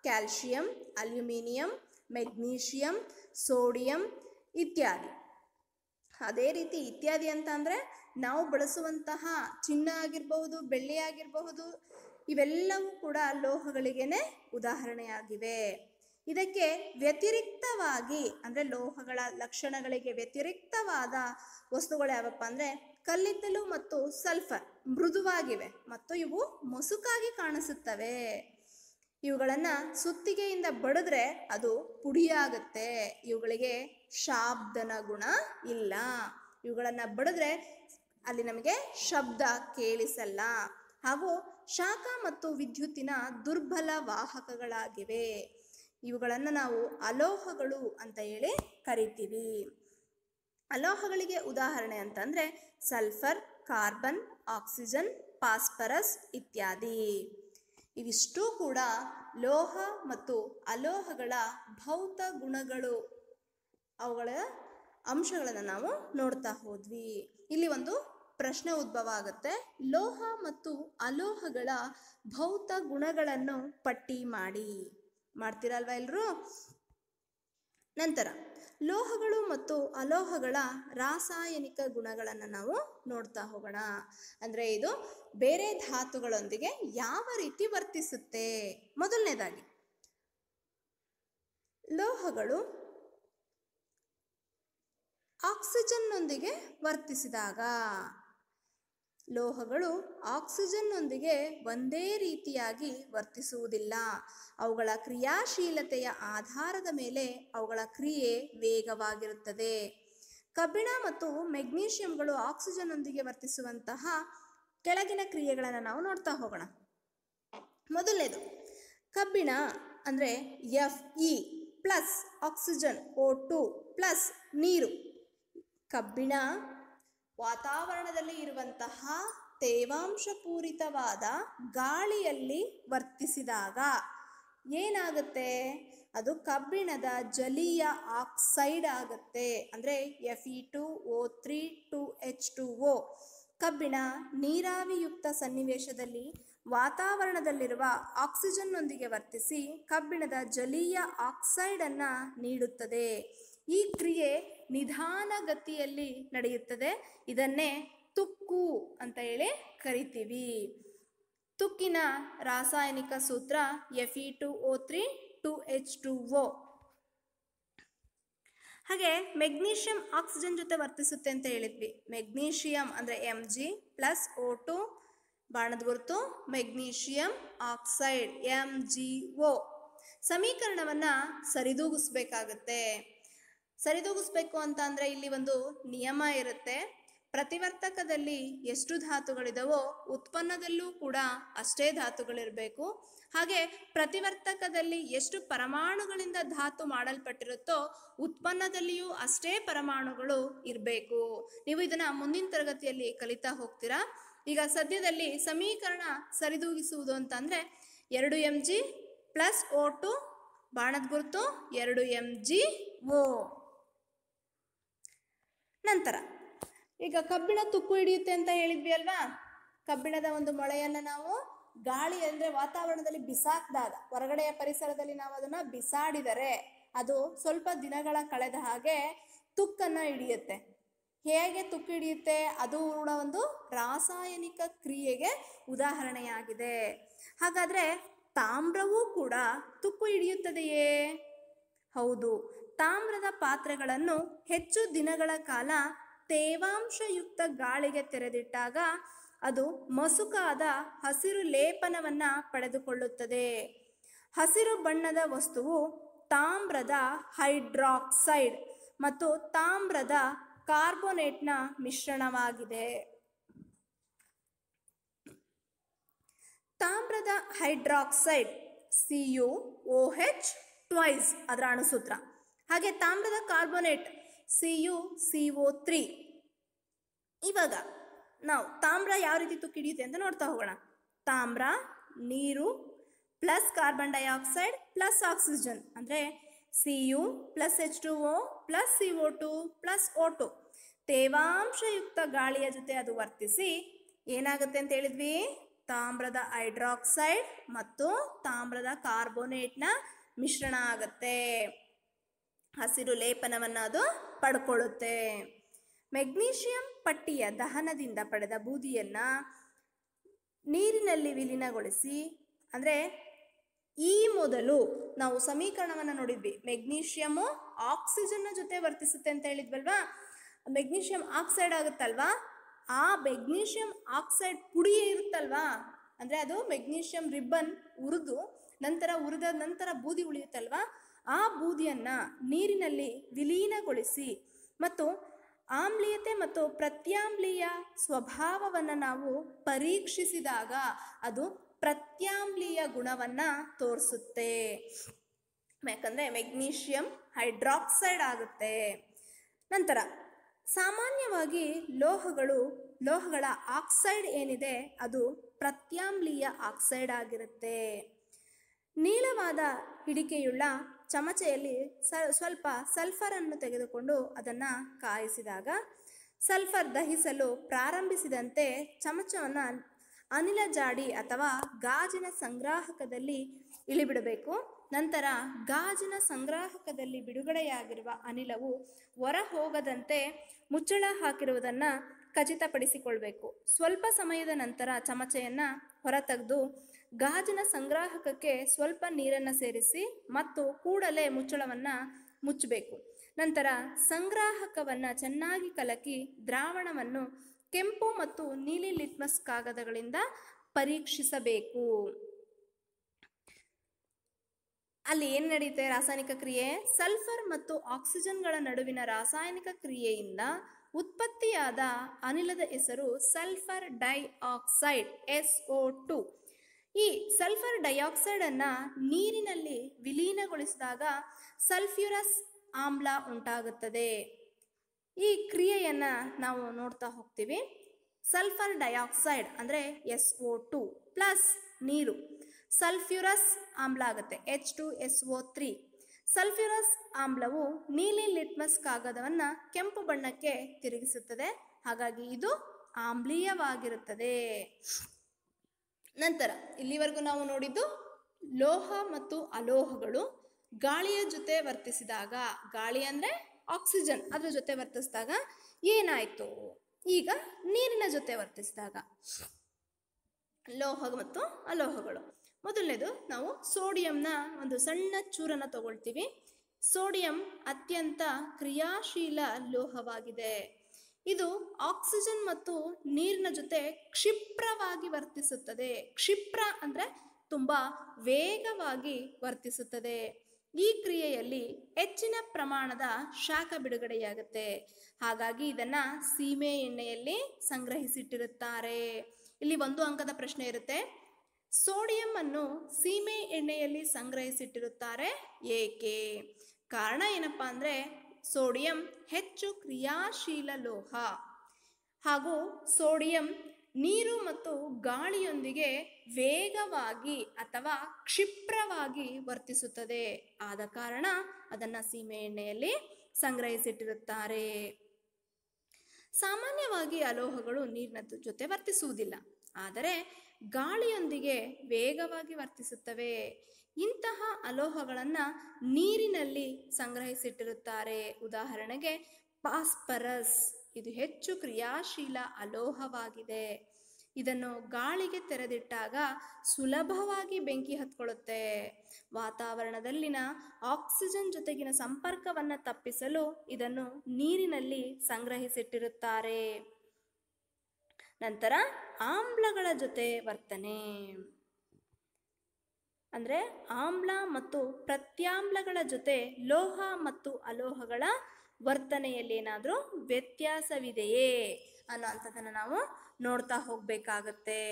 ಕ್ಯಾಲ್ಸಿಯಂ, ಅಲ್ಯೂಮಿನಿಯಂ, ಮೆಗ್ನೀಷಿಯಂ, ಸೋಡಿಯಂ ಇತ್ಯಾದಿ. ಅದೇ ರೀತಿ ಇತ್ಯಾದಿ ಅಂತ ಅಂದ್ರೆ ನಾವು ಬಳಸುವಂತಹ ಚಿನ್ನ ಆಗಿರಬಹುದು, ಬೆಳ್ಳಿ ಆಗಿರಬಹುದು, ಇವೆಲ್ಲವೂ ಕೂಡ ಲೋಹಗಳಿಗೇನೆ ಉದಾಹರಣೆಯಾಗಿವೆ. ಇದಕ್ಕೆ ವ್ಯತಿರಿಕ್ತವಾಗಿ ಅಂದ್ರೆ ಲೋಹಗಳ ಲಕ್ಷಣಗಳಿಗೆ ವ್ಯತಿರಿಕ್ತವಾದ ವಸ್ತುಗಳು ಯಾವಪ್ಪ ಅಂದ್ರೆ ಕಲ್ಲಿದ್ದಲು ಮತ್ತು ಸಲ್ಫರ್ ಮೃದುವಾಗಿವೆ ಮತ್ತು ಇವು ಮೊಸುಕಾಗಿ ಕಾಣಿಸುತ್ತವೆ. ಇವುಗಳನ್ನ ಸುತ್ತಿಗೆಯಿಂದ ಬಡಿದ್ರೆ ಅದು ಪುಡಿಯಾಗುತ್ತೆ. ಇವುಗಳಿಗೆ ಶಾಬ್ದನ ಗುಣ ಇಲ್ಲ. ಇವುಗಳನ್ನ ಬಡಿದ್ರೆ ಅಲ್ಲಿ ನಮಗೆ ಶಬ್ದ ಕೇಳಿಸಲ್ಲ ಹಾಗೂ ಶಾಖ ಮತ್ತು ವಿದ್ಯುತ್ತಿನ ದುರ್ಬಲ ವಾಹಕಗಳಾಗಿವೆ. ಇವುಗಳನ್ನು ನಾವು ಅಲೋಹಗಳು ಅಂತ ಹೇಳಿ ಕರಿತೀವಿ. ಅಲೋಹಗಳಿಗೆ ಉದಾಹರಣೆ ಅಂತಂದ್ರೆ ಸಲ್ಫರ್, ಕಾರ್ಬನ್, ಆಕ್ಸಿಜನ್, ಫಾಸ್ಫರಸ್ ಇತ್ಯಾದಿ. ಇವಿಷ್ಟು ಕೂಡ ಲೋಹ ಮತ್ತು ಅಲೋಹಗಳ ಭೌತ ಗುಣಗಳು, ಅವುಗಳ ಅಂಶಗಳನ್ನು ನಾವು ನೋಡ್ತಾ ಹೋದ್ವಿ. ಇಲ್ಲಿ ಒಂದು ಪ್ರಶ್ನೆ ಉದ್ಭವ ಆಗುತ್ತೆ, ಲೋಹ ಮತ್ತು ಅಲೋಹಗಳ ಭೌತ ಗುಣಗಳನ್ನು ಪಟ್ಟಿ ಮಾಡ್ತೀರಲ್ವಾ ಎಲ್ರು? ನಂತರ ಲೋಹಗಳು ಮತ್ತು ಅಲೋಹಗಳ ರಾಸಾಯನಿಕ ಗುಣಗಳನ್ನು ನಾವು ನೋಡ್ತಾ ಹೋಗೋಣ. ಅಂದ್ರೆ ಇದು ಬೇರೆ ಧಾತುಗಳೊಂದಿಗೆ ಯಾವ ರೀತಿ ವರ್ತಿಸುತ್ತೆ. ಮೊದಲನೇದಾಗಿ ಲೋಹಗಳು ಆಕ್ಸಿಜನ್ನೊಂದಿಗೆ ವರ್ತಿಸಿದಾಗ, ಲೋಹಗಳು ಆಕ್ಸಿಜನ್ನೊಂದಿಗೆ ಒಂದೇ ರೀತಿಯಾಗಿ ವರ್ತಿಸುವುದಿಲ್ಲ. ಅವುಗಳ ಕ್ರಿಯಾಶೀಲತೆಯ ಆಧಾರದ ಮೇಲೆ ಅವುಗಳ ಕ್ರಿಯೆ ವೇಗವಾಗಿರುತ್ತದೆ. ಕಬ್ಬಿಣ ಮತ್ತು ಮೆಗ್ನೀಷಿಯಂಗಳು ಆಕ್ಸಿಜನ್ನೊಂದಿಗೆ ವರ್ತಿಸುವಂತಹ ಕೆಳಗಿನ ಕ್ರಿಯೆಗಳನ್ನು ನಾವು ನೋಡ್ತಾ ಹೋಗೋಣ. ಮೊದಲನೇದು ಕಬ್ಬಿಣ ಅಂದರೆ Fe plus oxygen O2 plus ನೀರು. ಕಬ್ಬಿಣ ವಾತಾವರಣದಲ್ಲಿ ಇರುವಂತಹ ತೇವಾಂಶಪೂರಿತವಾದ ಗಾಳಿಯಲ್ಲಿ ವರ್ತಿಸಿದಾಗ ಏನಾಗುತ್ತೆ, ಅದು ಕಬ್ಬಿಣದ ಜಲೀಯ ಆಕ್ಸೈಡ್ ಆಗುತ್ತೆ. ಅಂದರೆ Fe2O3 2H2O. ಕಬ್ಬಿಣ ನೀರಾವಿಯುಕ್ತ ಸನ್ನಿವೇಶದಲ್ಲಿ ವಾತಾವರಣದಲ್ಲಿರುವ ಆಕ್ಸಿಜನ್ನೊಂದಿಗೆ ವರ್ತಿಸಿ ಕಬ್ಬಿಣದ ಜಲೀಯ ಆಕ್ಸೈಡ್ ಅನ್ನ ನೀಡುತ್ತದೆ. ಈ ಕ್ರಿಯೆ ನಿಧಾನಗತಿಯಲ್ಲಿ ನಡೆಯುತ್ತದೆ. ಇದನ್ನೇ ತುಕ್ಕು ಅಂತ ಹೇಳಿ ಕರಿತೀವಿ. ತುಕ್ಕಿನ ರಾಸಾಯನಿಕ ಸೂತ್ರ Fe2O3 2H2O. ಹಾಗೆ ಮೆಗ್ನೀಷಿಯಂ ಆಕ್ಸಿಜನ್ ಜೊತೆ ವರ್ತಿಸುತ್ತೆ ಅಂತ ಹೇಳಿದ್ವಿ. ಮೆಗ್ನೀಷಿಯಂ ಅಂದರೆ Mg ಪ್ಲಸ್ O2 ಬಾಣದ ಗುರುತು, ಮೆಗ್ನೀಷಿಯಂ ಆಕ್ಸೈಡ್ MgO. ಸಮೀಕರಣವನ್ನ ಸರಿದೂಗಿಸ್ಬೇಕಾಗತ್ತೆ. ಸರಿದೂಗಿಸ್ಬೇಕು ಅಂತ ಅಂದ್ರೆ ಇಲ್ಲಿ ಒಂದು ನಿಯಮ ಇರುತ್ತೆ. ಪ್ರತಿವರ್ತಕದಲ್ಲಿ ಎಷ್ಟು ಧಾತುಗಳಿದಾವೋ ಉತ್ಪನ್ನದಲ್ಲೂ ಕೂಡ ಅಷ್ಟೇ ಧಾತುಗಳಿರಬೇಕು. ಹಾಗೆ ಪ್ರತಿವರ್ತಕದಲ್ಲಿ ಎಷ್ಟು ಪರಮಾಣುಗಳಿಂದ ಧಾತು ಮಾಡಲ್ಪಟ್ಟಿರುತ್ತೋ ಉತ್ಪನ್ನದಲ್ಲಿಯೂ ಅಷ್ಟೇ ಪರಮಾಣುಗಳು ಇರಬೇಕು. ನೀವು ಇದನ್ನ ಮುಂದಿನ ತರಗತಿಯಲ್ಲಿ ಕಲಿತಾ ಹೋಗ್ತೀರಾ. ಈಗ ಸದ್ಯದಲ್ಲಿ ಸಮೀಕರಣ ಸರಿದೂಗಿಸುವುದು ಅಂತಂದ್ರೆ 2mg ಪ್ಲಸ್ O2 ಬಾಣದ ಗುರುತು 2mgO. ನಂತರ ಈಗ ಕಬ್ಬಿಣ ತುಕ್ಕು ಹಿಡಿಯುತ್ತೆ ಅಂತ ಹೇಳಿದ್ವಿ ಅಲ್ವಾ. ಕಬ್ಬಿಣದ ಒಂದು ಮೊಳೆಯನ್ನ ನಾವು ಗಾಳಿ ಅಂದ್ರೆ ವಾತಾವರಣದಲ್ಲಿ ಬಿಸಾಕಿದಾಗ, ಹೊರಗಡೆಯ ಪರಿಸರದಲ್ಲಿ ನಾವು ಅದನ್ನ ಬಿಸಾಡಿದರೆ ಅದು ಸ್ವಲ್ಪ ದಿನಗಳ ಕಳೆದ ಹಾಗೆ ತುಕ್ಕನ್ನ ಹಿಡಿಯುತ್ತೆ. ಹೇಗೆ ತುಕ್ಕು ಹಿಡಿಯುತ್ತೆ? ಅದು ಕೂಡ ಒಂದು ರಾಸಾಯನಿಕ ಕ್ರಿಯೆಗೆ ಉದಾಹರಣೆಯಾಗಿದೆ. ಹಾಗಾದ್ರೆ ತಾಮ್ರವೂ ಕೂಡ ತುಕ್ಕು ಹಿಡಿಯುತ್ತದೆಯೇ? ಹೌದು. ತಾಮ್ರದ ಪಾತ್ರೆಗಳನ್ನು ಹೆಚ್ಚು ದಿನಗಳ ಕಾಲ ತೇವಾಂಶಯುಕ್ತ ಗಾಳಿಗೆ ತೆರೆದಿಟ್ಟಾಗ ಅದು ಮಸುಕಾದ ಹಸಿರು ಲೇಪನವನ್ನ ಪಡೆದುಕೊಳ್ಳುತ್ತದೆ. ಹಸಿರು ಬಣ್ಣದ ವಸ್ತುವು ತಾಮ್ರದ ಹೈಡ್ರಾಕ್ಸೈಡ್ ಮತ್ತು ತಾಮ್ರದ ಕಾರ್ಬೋನೇಟ್ನ ಮಿಶ್ರಣವಾಗಿದೆ. ತಾಮ್ರದ ಹೈಡ್ರಾಕ್ಸೈಡ್ CuOH ಟ್ವೈಸ್ ಅದರ ಅಣುಸೂತ್ರ. ಹಾಗೆ ತಾಮ್ರದ ಕಾರ್ಬೋನೇಟ್ CuCO3. ಇವಾಗ ನಾವು ತಾಮ್ರ ಯಾವ ರೀತಿ ತುಕ್ಕು ಹಿಡಿಯುತ್ತೆ ಅಂತ ನೋಡ್ತಾ ಹೋಗೋಣ. ತಾಮ್ರ ನೀರು plus carbon dioxide plus oxygen ಅಂದರೆ Cu plus H2O plus CO2 plus O2 ತೇವಾಂಶಯುಕ್ತ ಗಾಳಿಯ ಜೊತೆ ಅದು ವರ್ತಿಸಿ ಏನಾಗುತ್ತೆ ಅಂತ ಹೇಳಿದ್ವಿ? ತಾಮ್ರದ ಹೈಡ್ರಾಕ್ಸೈಡ್ ಮತ್ತು ತಾಮ್ರದ ಕಾರ್ಬೋನೇಟ್ನ ಮಿಶ್ರಣ ಆಗುತ್ತೆ. ಹಸಿರು ಲೇಪನವನ್ನು ಅದು ಪಡ್ಕೊಳ್ಳುತ್ತೆ. ಮೆಗ್ನೀಷಿಯಂ ಪಟ್ಟಿಯ ದಹನದಿಂದ ಪಡೆದ ಬೂದಿಯನ್ನು ನೀರಿನಲ್ಲಿ ವಿಲೀನಗೊಳಿಸಿ, ಅಂದರೆ ಈ ಮೊದಲು ನಾವು ಸಮೀಕರಣವನ್ನು ನೋಡಿದ್ವಿ. ಮೆಗ್ನೀಷಿಯಮು ಆಕ್ಸಿಜನ್ನ ಜೊತೆ ವರ್ತಿಸುತ್ತೆ ಅಂತ ಹೇಳಿದ್ವಲ್ವಾ. ಮೆಗ್ನೀಷಿಯಂ ಆಕ್ಸೈಡ್ ಆಗುತ್ತಲ್ವಾ, ಆ ಮೆಗ್ನೀಷಿಯಂ ಆಕ್ಸೈಡ್ ಪುಡಿ ಇರುತ್ತಲ್ವಾ, ಅಂದರೆ ಅದು ಮೆಗ್ನೀಷಿಯಂ ರಿಬ್ಬನ್ ಹುರಿದ ನಂತರ ಬೂದಿ ಉಳಿಯುತ್ತಲ್ವಾ, ಆ ಬೂದಿಯನ್ನು ನೀರಿನಲ್ಲಿ ವಿಲೀನಗೊಳಿಸಿ ಮತ್ತು ಆಮ್ಲೀಯತೆ ಮತ್ತು ಪ್ರತ್ಯಾಮ್ಲೀಯ ಸ್ವಭಾವವನ್ನು ನಾವು ಪರೀಕ್ಷಿಸಿದಾಗ ಅದು ಪ್ರತ್ಯಾಮ್ಲೀಯ ಗುಣವನ್ನು ತೋರಿಸುತ್ತೆ. ಯಾಕಂದರೆ ಮೆಗ್ನೀಷಿಯಂ ಹೈಡ್ರಾಕ್ಸೈಡ್ ಆಗುತ್ತೆ. ನಂತರ ಸಾಮಾನ್ಯವಾಗಿ ಲೋಹಗಳ ಆಕ್ಸೈಡ್ ಏನಿದೆ ಅದು ಪ್ರತ್ಯಾಮ್ಲೀಯ ಆಕ್ಸೈಡ್ ಆಗಿರುತ್ತೆ. ನೀಳವಾದ ಹಿಡಿಕೆಯುಳ್ಳ ಚಮಚೆಯಲ್ಲಿ ಸ್ವಲ್ಪ ಸಲ್ಫರನ್ನು ತೆಗೆದುಕೊಂಡು ಅದನ್ನು ಕಾಯಿಸಿದಾಗ ಸಲ್ಫರ್ ದಹಿಸಲು ಪ್ರಾರಂಭಿಸಿದಂತೆ ಚಮಚವನ್ನು ಅನಿಲ ಜಾಡಿ ಅಥವಾ ಗಾಜಿನ ಸಂಗ್ರಾಹಕದಲ್ಲಿ ಇಳಿಬಿಡಬೇಕು. ನಂತರ ಗಾಜಿನ ಸಂಗ್ರಾಹಕದಲ್ಲಿ ಬಿಡುಗಡೆಯಾಗಿರುವ ಅನಿಲವು ಹೊರ ಹೋಗದಂತೆ ಮುಚ್ಚಳ ಹಾಕಿರುವುದನ್ನು ಖಚಿತಪಡಿಸಿಕೊಳ್ಬೇಕು. ಸ್ವಲ್ಪ ಸಮಯದ ನಂತರ ಚಮಚೆಯನ್ನು ಹೊರತೆಗೆದು ಗಾಜಿನ ಸಂಗ್ರಾಹಕಕ್ಕೆ ಸ್ವಲ್ಪ ನೀರನ್ನು ಸೇರಿಸಿ ಮತ್ತು ಕೂಡಲೇ ಮುಚ್ಚಳವನ್ನು ಮುಚ್ಚಬೇಕು. ನಂತರ ಸಂಗ್ರಾಹಕವನ್ನು ಚೆನ್ನಾಗಿ ಕಲಕಿ ದ್ರಾವಣವನ್ನು ಕೆಂಪು ಮತ್ತು ನೀಲಿ ಲಿಟ್ಮಸ್ ಕಾಗದಗಳಿಂದ ಪರೀಕ್ಷಿಸಬೇಕು. ಅಲ್ಲಿ ಏನು ನಡೆಯುತ್ತೆ? ರಾಸಾಯನಿಕ ಕ್ರಿಯೆ. ಸಲ್ಫರ್ ಮತ್ತು ಆಕ್ಸಿಜನ್ಗಳ ನಡುವಿನ ರಾಸಾಯನಿಕ ಕ್ರಿಯೆಯಿಂದ ಉತ್ಪತ್ತಿಯಾದ ಅನಿಲದ ಹೆಸರು ಸಲ್ಫರ್ ಡೈಆಕ್ಸೈಡ್ SO2. ಈ ಸಲ್ಫರ್ ಡೈಆಕ್ಸೈಡ್ ಅನ್ನು ನೀರಿನಲ್ಲಿ ವಿಲೀನಗೊಳಿಸಿದಾಗ ಸಲ್ಫ್ಯೂರಸ್ ಆಮ್ಲ ಉಂಟಾಗುತ್ತದೆ. ಈ ಕ್ರಿಯೆಯನ್ನು ನಾವು ನೋಡ್ತಾ ಹೋಗ್ತೀವಿ. ಸಲ್ಫರ್ ಡೈಆಕ್ಸೈಡ್ ಅಂದರೆ SO2 ಪ್ಲಸ್ ನೀರು ಸಲ್ಫ್ಯೂರಸ್ ಆಮ್ಲ ಆಗುತ್ತೆ H2SO3. ಸಲ್ಫ್ಯೂರಸ್ ಆಮ್ಲವು ನೀಲಿ ಲಿಟ್ಮಸ್ ಕಾಗದವನ್ನು ಕೆಂಪು ಬಣ್ಣಕ್ಕೆ ತಿರುಗಿಸುತ್ತದೆ. ಹಾಗಾಗಿ ಇದು ಆಮ್ಲೀಯವಾಗಿರುತ್ತದೆ. ನಂತರ ಇಲ್ಲಿವರೆಗೂ ನಾವು ನೋಡಿದ್ದು ಲೋಹ ಮತ್ತು ಅಲೋಹಗಳು ಗಾಳಿಯ ಜೊತೆ ವರ್ತಿಸಿದಾಗ, ಗಾಳಿ ಅಂದರೆ ಆಕ್ಸಿಜನ್, ಅದ್ರ ಜೊತೆ ವರ್ತಿಸಿದಾಗ ಏನಾಯಿತು? ಈಗ ನೀರಿನ ಜೊತೆ ವರ್ತಿಸಿದಾಗ ಲೋಹ ಮತ್ತು ಅಲೋಹಗಳು. ಮೊದಲನೇದು ನಾವು ಸೋಡಿಯಂನ ಒಂದು ಸಣ್ಣ ಚೂರನ್ನು ತಗೊಳ್ತೀವಿ. ಸೋಡಿಯಂ ಅತ್ಯಂತ ಕ್ರಿಯಾಶೀಲ ಲೋಹವಾಗಿದೆ. ಇದು ಆಕ್ಸಿಜನ್ ಮತ್ತು ನೀರಿನ ಜೊತೆ ಕ್ಷಿಪ್ರವಾಗಿ ವರ್ತಿಸುತ್ತದೆ. ಕ್ಷಿಪ್ರ ಅಂದರೆ ತುಂಬ ವೇಗವಾಗಿ ವರ್ತಿಸುತ್ತದೆ. ಈ ಕ್ರಿಯೆಯಲ್ಲಿ ಹೆಚ್ಚಿನ ಪ್ರಮಾಣದ ಶಾಖ ಬಿಡುಗಡೆಯಾಗುತ್ತೆ. ಹಾಗಾಗಿ ಇದನ್ನ ಸೀಮೆ ಎಣ್ಣೆಯಲ್ಲಿ ಸಂಗ್ರಹಿಸಿಟ್ಟಿರುತ್ತಾರೆ. ಇಲ್ಲಿ 1 ಅಂಕದ ಪ್ರಶ್ನೆ ಇರುತ್ತೆ. ಸೋಡಿಯಂ ಅನ್ನು ಸೀಮೆ ಎಣ್ಣೆಯಲ್ಲಿ ಸಂಗ್ರಹಿಸಿಟ್ಟಿರುತ್ತಾರೆ ಏಕೆ? ಕಾರಣ ಏನಪ್ಪಾ ಅಂದ್ರೆ ಸೋಡಿಯಂ ಹೆಚ್ಚು ಕ್ರಿಯಾಶೀಲ ಲೋಹ ಹಾಗೂ ಸೋಡಿಯಂ ನೀರು ಮತ್ತು ಗಾಳಿಯೊಂದಿಗೆ ವೇಗವಾಗಿ ಅಥವಾ ಕ್ಷಿಪ್ರವಾಗಿ ವರ್ತಿಸುತ್ತದೆ. ಆದ ಕಾರಣ ಅದನ್ನು ಸೀಮೆ ಎಣ್ಣೆಯಲ್ಲಿ ಸಂಗ್ರಹಿಸಿಟ್ಟಿರುತ್ತಾರೆ. ಸಾಮಾನ್ಯವಾಗಿ ಅಲೋಹಗಳು ನೀರಿನ ಜೊತೆ ವರ್ತಿಸುವುದಿಲ್ಲ, ಆದರೆ ಗಾಳಿಯೊಂದಿಗೆ ವೇಗವಾಗಿ ವರ್ತಿಸುತ್ತವೆ. ಇಂತಹ ಅಲೋಹಗಳನ್ನು ನೀರಿನಲ್ಲಿ ಸಂಗ್ರಹಿಸಿಟ್ಟಿರುತ್ತಾರೆ. ಉದಾಹರಣೆಗೆ ಫಾಸ್ಫರಸ್, ಇದು ಹೆಚ್ಚು ಕ್ರಿಯಾಶೀಲ ಅಲೋಹವಾಗಿದೆ. ಇದನ್ನು ಗಾಳಿಗೆ ತೆರೆದಿಟ್ಟಾಗ ಸುಲಭವಾಗಿ ಬೆಂಕಿ ಹತ್ಕೊಳ್ಳುತ್ತೆ. ವಾತಾವರಣದಲ್ಲಿನ ಆಕ್ಸಿಜನ್ ಜೊತೆಗಿನ ಸಂಪರ್ಕವನ್ನು ತಪ್ಪಿಸಲು ಇದನ್ನು ನೀರಿನಲ್ಲಿ ಸಂಗ್ರಹಿಸಿಟ್ಟಿರುತ್ತಾರೆ. ನಂತರ ಆಮ್ಲಗಳ ಜೊತೆ ವರ್ತನೆ ಅಂದರೆ ಆಮ್ಲ ಮತ್ತು ಪ್ರತ್ಯಾಮ್ಲಗಳ ಜೊತೆ ಲೋಹ ಮತ್ತು ಅಲೋಹಗಳ ವರ್ತನೆಯಲ್ಲಿ ಏನಾದರೂ ವ್ಯತ್ಯಾಸವಿದೆಯೇ ಅನ್ನೋಂಥದ್ದನ್ನು ನಾವು ನೋಡ್ತಾ ಹೋಗಬೇಕಾಗತ್ತೆ.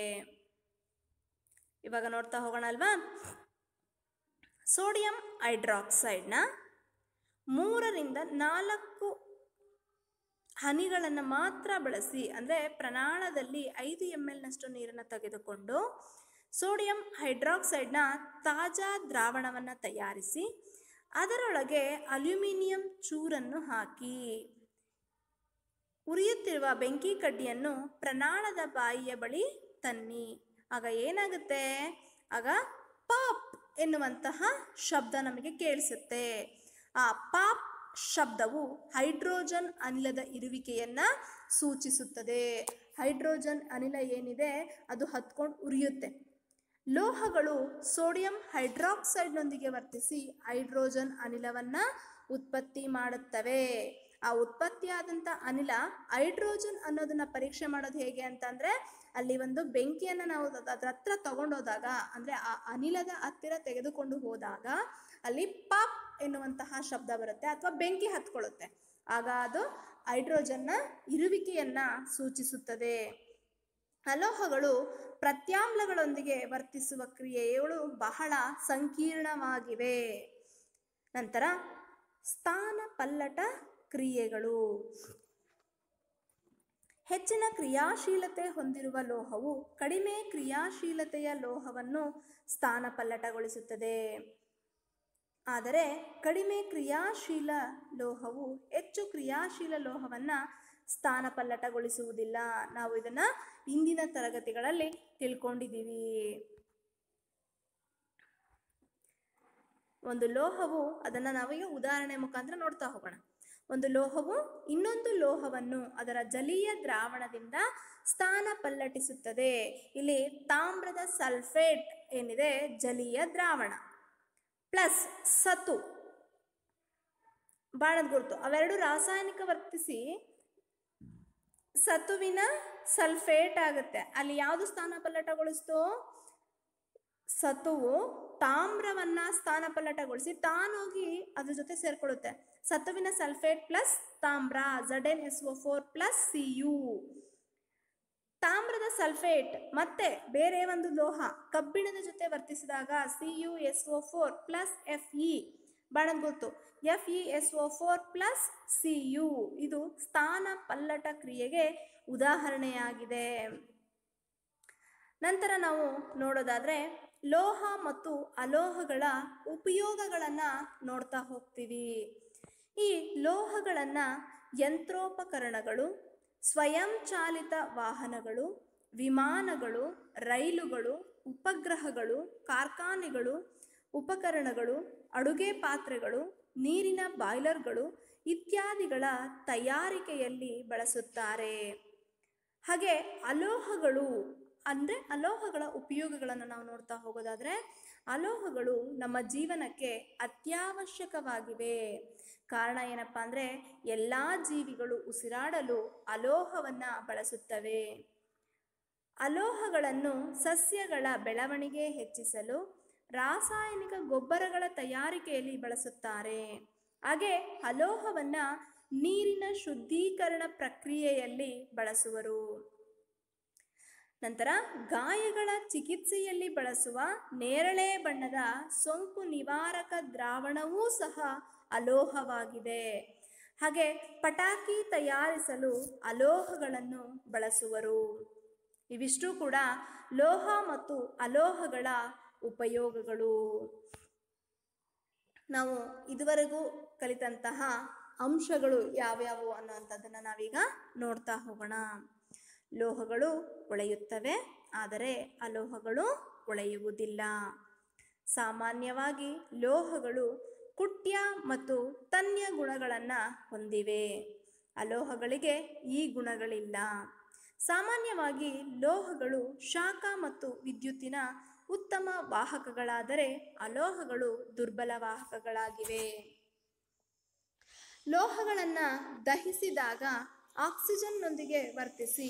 ಇವಾಗ ನೋಡ್ತಾ ಹೋಗೋಣ ಅಲ್ವಾ. ಸೋಡಿಯಂ ಹೈಡ್ರಾಕ್ಸೈಡ್ನ 3 ರಿಂದ 4 ಹನಿಗಳನ್ನು ಮಾತ್ರ ಬಳಸಿ, ಅಂದರೆ ಪ್ರಮಾಣದಲ್ಲಿ 5 ml ನಷ್ಟು ನೀರನ್ನು ತೆಗೆದುಕೊಂಡು ಸೋಡಿಯಂ ಹೈಡ್ರಾಕ್ಸೈಡ್ನ ತಾಜಾ ದ್ರಾವಣವನ್ನು ತಯಾರಿಸಿ ಅದರೊಳಗೆ ಅಲ್ಯೂಮಿನಿಯಂ ಚೂರನ್ನು ಹಾಕಿ ಉರಿಯುತ್ತಿರುವ ಬೆಂಕಿ ಕಡ್ಡಿಯನ್ನು ಪ್ರಾಣದ ಬಾಯಿಯ ಬಳಿ ತನ್ನಿ. ಆಗ ಏನಾಗುತ್ತೆ? ಆಗ ಪಾಪ್ ಎನ್ನುವಂತಹ ಶಬ್ದ ನಮಗೆ ಕೇಳಿಸುತ್ತೆ. ಆ ಪಾಪ್ ಶಬ್ದವು ಹೈಡ್ರೋಜನ್ ಅನಿಲದ ಇರುವಿಕೆಯನ್ನು ಸೂಚಿಸುತ್ತದೆ. ಹೈಡ್ರೋಜನ್ ಅನಿಲ ಏನಿದೆ ಅದು ಹತ್ಕೊಂಡು ಉರಿಯುತ್ತೆ. ಲೋಹಗಳು ಸೋಡಿಯಂ ಹೈಡ್ರಾಕ್ಸೈಡ್ನೊಂದಿಗೆ ವರ್ತಿಸಿ ಹೈಡ್ರೋಜನ್ ಅನಿಲವನ್ನು ಉತ್ಪತ್ತಿ ಮಾಡುತ್ತವೆ. ಆ ಉತ್ಪತ್ತಿಯಾದಂಥ ಅನಿಲ ಹೈಡ್ರೋಜನ್ ಅನ್ನೋದನ್ನ ಪರೀಕ್ಷೆ ಮಾಡೋದು ಹೇಗೆ ಅಂತಂದರೆ, ಅಲ್ಲಿ ಒಂದು ಬೆಂಕಿಯನ್ನು ನಾವು ಅದರ ಹತ್ರ ತಗೊಂಡೋದಾಗ, ಅಂದರೆ ಆ ಅನಿಲದ ಹತ್ತಿರ ತೆಗೆದುಕೊಂಡು ಹೋದಾಗ ಅಲ್ಲಿ ಪಾಪ್ ಎನ್ನುವಂತಹ ಶಬ್ದ ಬರುತ್ತೆ ಅಥವಾ ಬೆಂಕಿ ಹತ್ಕೊಳ್ಳುತ್ತೆ. ಆಗ ಅದು ಹೈಡ್ರೋಜನ್ನ ಇರುವಿಕೆಯನ್ನು ಸೂಚಿಸುತ್ತದೆ. ಅಲೋಹಗಳು ಪ್ರತ್ಯಾಮ್ಲಗಳೊಂದಿಗೆ ವರ್ತಿಸುವ ಕ್ರಿಯೆಗಳು ಬಹಳ ಸಂಕೀರ್ಣವಾಗಿವೆ. ನಂತರ ಸ್ಥಾನಪಲ್ಲಟ ಕ್ರಿಯೆಗಳು. ಹೆಚ್ಚಿನ ಕ್ರಿಯಾಶೀಲತೆ ಹೊಂದಿರುವ ಲೋಹವು ಕಡಿಮೆ ಕ್ರಿಯಾಶೀಲತೆಯ ಲೋಹವನ್ನು ಸ್ಥಾನಪಲ್ಲಟಗೊಳಿಸುತ್ತದೆ. ಆದರೆ ಕಡಿಮೆ ಕ್ರಿಯಾಶೀಲ ಲೋಹವು ಹೆಚ್ಚು ಕ್ರಿಯಾಶೀಲ ಲೋಹವನ್ನು ಸ್ಥಾನಪಲ್ಲಟಗೊಳಿಸುವುದಿಲ್ಲ. ನಾವು ಇದನ್ನು ಇಂದಿನ ತರಗತಿಗಳಲ್ಲಿ ತಿಳ್ಕೊಂಡಿದ್ದೀವಿ. ಒಂದು ಲೋಹವು, ಅದನ್ನು ನಾವೀಗ ಉದಾಹರಣೆ ಮುಖಾಂತರ ನೋಡ್ತಾ ಹೋಗೋಣ. ಒಂದು ಲೋಹವು ಇನ್ನೊಂದು ಲೋಹವನ್ನು ಅದರ ಜಲೀಯ ದ್ರಾವಣದಿಂದ ಸ್ಥಾನಪಲ್ಲಟಿಸುತ್ತದೆ. ಇಲ್ಲಿ ತಾಮ್ರದ ಸಲ್ಫೇಟ್ ಏನಿದೆ ಜಲೀಯ ದ್ರಾವಣ ಪ್ಲಸ್ ಸತು, ಬಾಣದ ಗುರುತು, ಅವೆರಡು ರಾಸಾಯನಿಕ ವರ್ತಿಸಿ ಸತುವಿನ ಸಲ್ಫೇಟ್ ಆಗುತ್ತೆ. ಅಲ್ಲಿ ಯಾವುದು ಸ್ಥಾನಪಲ್ಲಟಗೊಳಿಸ್ತು? ಸತುವು ತಾಮ್ರವನ್ನ ಸ್ಥಾನಪಲ್ಲಟಗೊಳಿಸಿ ತಾನೋಗಿ ಅದ್ರ ಜೊತೆ ಸೇರ್ಕೊಳ್ಳುತ್ತೆ. ಸತುವಿನ ಸಲ್ಫೇಟ್ ಪ್ಲಸ್ ತಾಮ್ರ ZnSO4 ಪ್ಲಸ್ Cu. ತಾಮ್ರದ ಸಲ್ಫೇಟ್ ಮತ್ತೆ ಬೇರೆ ಒಂದು ಲೋಹ ಕಬ್ಬಿಣದ ಜೊತೆ ವರ್ತಿಸಿದಾಗ CuSO4 ಪ್ಲಸ್ Fe, ಬಾಣದ ಗುರುತು, FeSO4 ಪ್ಲಸ್ Cu. ಇದು ಸ್ಥಾನಪಲ್ಲಟ ಕ್ರಿಯೆಗೆ ಉದಾಹರಣೆಯಾಗಿದೆ. ನಂತರ ನಾವು ನೋಡೋದಾದ್ರೆ ಲೋಹ ಮತ್ತು ಅಲೋಹಗಳ ಉಪಯೋಗಗಳನ್ನು ನೋಡ್ತಾ ಹೋಗ್ತೀವಿ. ಈ ಲೋಹಗಳನ್ನು ಯಂತ್ರೋಪಕರಣಗಳು, ಸ್ವಯಂಚಾಲಿತ ವಾಹನಗಳು, ವಿಮಾನಗಳು, ರೈಲುಗಳು, ಉಪಗ್ರಹಗಳು, ಕಾರ್ಖಾನೆಗಳು, ಉಪಕರಣಗಳು, ಅಡುಗೆ ಪಾತ್ರೆಗಳು, ನೀರಿನ ಬಾಯ್ಲರ್ಗಳು ಇತ್ಯಾದಿಗಳ ತಯಾರಿಕೆಯಲ್ಲಿ ಬಳಸುತ್ತಾರೆ. ಹಾಗೆ ಅಲೋಹಗಳು ಅಂದರೆ ಅಲೋಹಗಳ ಉಪಯೋಗಗಳನ್ನು ನಾವು ನೋಡ್ತಾ ಹೋಗೋದಾದರೆ, ಅಲೋಹಗಳು ನಮ್ಮ ಜೀವನಕ್ಕೆ ಅತ್ಯವಶ್ಯಕವಾಗಿವೆ. ಕಾರಣ ಏನಪ್ಪ ಅಂದರೆ ಎಲ್ಲ ಜೀವಿಗಳು ಉಸಿರಾಡಲು ಅಲೋಹವನ್ನು ಬಳಸುತ್ತವೆ. ಅಲೋಹಗಳನ್ನು ಸಸ್ಯಗಳ ಬೆಳವಣಿಗೆ ಹೆಚ್ಚಿಸಲು ರಾಸಾಯನಿಕ ಗೊಬ್ಬರಗಳ ತಯಾರಿಕೆಯಲ್ಲಿ ಬಳಸುತ್ತಾರೆ. ಹಾಗೆ ಅಲೋಹವನ್ನು ನೀರಿನ ಶುದ್ಧೀಕರಣ ಪ್ರಕ್ರಿಯೆಯಲ್ಲಿ ಬಳಸುವರು. ನಂತರ ಗಾಯಗಳ ಚಿಕಿತ್ಸೆಯಲ್ಲಿ ಬಳಸುವ ನೇರಳೆ ಬಣ್ಣದ ಸೋಂಕು ನಿವಾರಕ ದ್ರಾವಣವೂ ಸಹ ಅಲೋಹವಾಗಿದೆ. ಹಾಗೆ ಪಟಾಕಿ ತಯಾರಿಸಲು ಅಲೋಹಗಳನ್ನು ಬಳಸುವರು. ಇವಿಷ್ಟು ಕೂಡ ಲೋಹ ಮತ್ತು ಅಲೋಹಗಳ ಉಪಯೋಗಗಳು. ನಾವು ಇದುವರೆಗೂ ಕಲಿತಂತಹ ಅಂಶಗಳು ಯಾವ್ಯಾವು ಅನ್ನುವಂಥದ್ದನ್ನು ನಾವೀಗ ನೋಡ್ತಾ ಹೋಗೋಣ. ಲೋಹಗಳು ಹೊಳೆಯುತ್ತವೆ, ಆದರೆ ಅಲೋಹಗಳು ಹೊಳೆಯುವುದಿಲ್ಲ. ಸಾಮಾನ್ಯವಾಗಿ ಲೋಹಗಳು ಕುಟ್ಯ ಮತ್ತು ತನ್ಯ ಗುಣಗಳನ್ನು ಹೊಂದಿವೆ. ಅಲೋಹಗಳಿಗೆ ಈ ಗುಣಗಳಿಲ್ಲ. ಸಾಮಾನ್ಯವಾಗಿ ಲೋಹಗಳು ಶಾಖ ಮತ್ತು ವಿದ್ಯುತ್ತಿನ ಉತ್ತಮ ವಾಹಕಗಳಾದರೆ ಅಲೋಹಗಳು ದುರ್ಬಲ ವಾಹಕಗಳಾಗಿವೆ. ಲೋಹಗಳನ್ನು ದಹಿಸಿದಾಗ ಆಕ್ಸಿಜನ್ನೊಂದಿಗೆ ವರ್ತಿಸಿ